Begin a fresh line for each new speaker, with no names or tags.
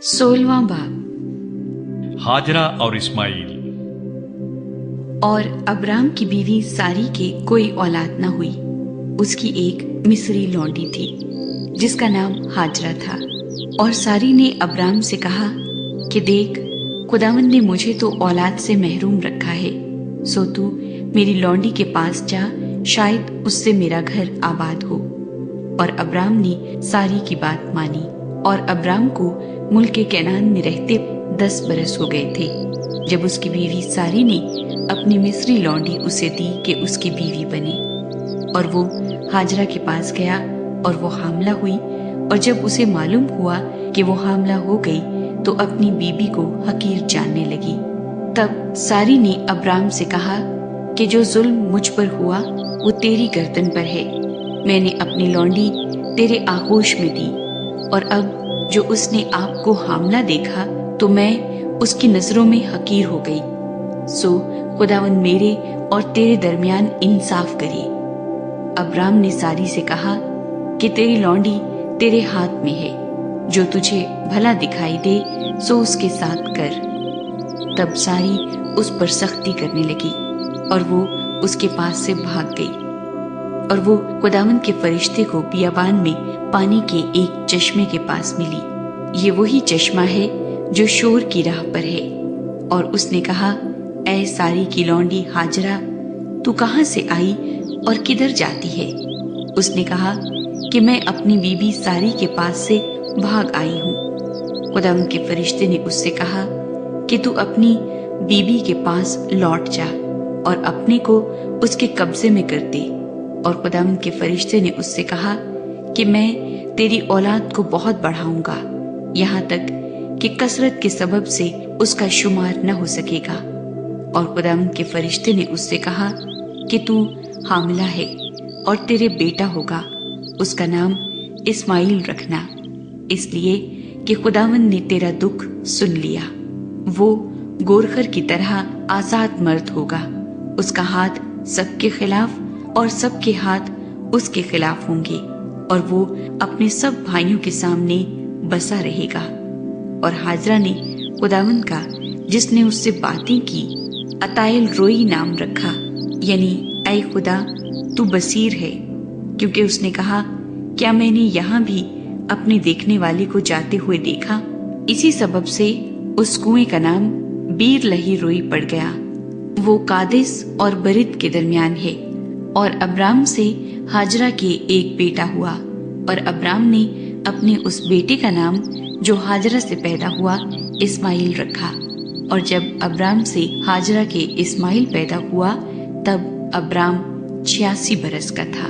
16वां बाब।
हाजरा और इस्माइल।
और अब्राम की बीवी सारी के कोई औलाद न हुई। उसकी एक मिस्री लौंडी थी जिसका नाम हाजरा था। और सारी ने अब्राम से कहा कि देख, खुदावंद ने मुझे तो औलाद से महरूम रखा है, सो तू मेरी लौंडी के पास जा, शायद उससे मेरा घर आबाद हो। और अब्राम ने सारी की बात मानी। और अब्राम को मुल्क कैनान में रहते 10 बरस हो गए थे जब उसकी बीवी सारी ने अपनी मिस्री लौंडी उसे दी कि उसकी बीवी बने। और वो हाजरा के पास गया और वो हामला हुई। और जब उसे मालूम हुआ कि वो हामला हो गई तो अपनी बीबी को हकीर जानने लगी। तब सारी ने अब्राम से कहा कि जो जुल्म मुझ पर हुआ वो तेरी गर्दन पर है। मैंने अपनी लौंडी तेरे आगोश में दी, और अब जो उसने आपको हामला देखा तो मैं उसकी नजरों में हकीर हो गई। सो खुदावंद मेरे और तेरे दरमियान इंसाफ करे। अब्राम ने सारी से कहा कि तेरी लौंडी तेरे हाथ में है, जो तुझे भला दिखाई दे सो उसके साथ कर। तब सारी उस पर सख्ती करने लगी और वो उसके पास से भाग गई। और वो खुदावंद के फरिश्ते को बियाबान में पानी के एक चश्मे के पास मिली। ये वही चश्मा है जो शोर की राह पर है। और उसने कहा, ऐ सारी की लौंडी हाजरा, तू कहाँ से आई और किधर जाती है? उसने कहा कि मैं अपनी बीबी सारी के पास से भाग आई हूँ। खुदावंद के फरिश्ते ने उससे कहा कि तू अपनी बीबी के पास लौट जा और अपने को उसके कब्जे में कर दे। और खुदावंद के फरिश्ते ने उससे कहा कि मैं तेरी औलाद को बहुत बढ़ाऊंगा, यहाँ तक कि कसरत के सबब से उसका शुमार न हो सकेगा। और खुदावंद के फरिश्ते ने उससे कहा कि तू हामिला है और तेरे बेटा होगा, उसका नाम इस्माइल रखना, इसलिए कि खुदावंद ने तेरा दुख सुन लिया। वो गोरखर की तरह आजाद मर्द होगा, उसका हाथ सबके खिलाफ और सबके हाथ उसके खिलाफ होंगे, और वो अपने सब भाइयों के सामने बसा रहेगा। और हाजरा ने खुदावंद का, जिसने उससे बातें की, अतायल रोई नाम रखा, यानी ऐ खुदा तू बसीर है, क्योंकि उसने कहा, क्या मैंने यहाँ भी अपने देखने वाले को जाते हुए देखा? इसी सबब से उस कुएं का नाम बीर लही रोई पड़ गया। वो कादेस और बरिद के दरमियान है। और अब्राम से हाजरा के एक बेटा हुआ, और अब्राम ने अपने उस बेटे का नाम जो हाजरा से पैदा हुआ इस्माइल रखा। और जब अब्राम से हाजरा के इस्माइल पैदा हुआ तब अब्राम 86 बरस का था।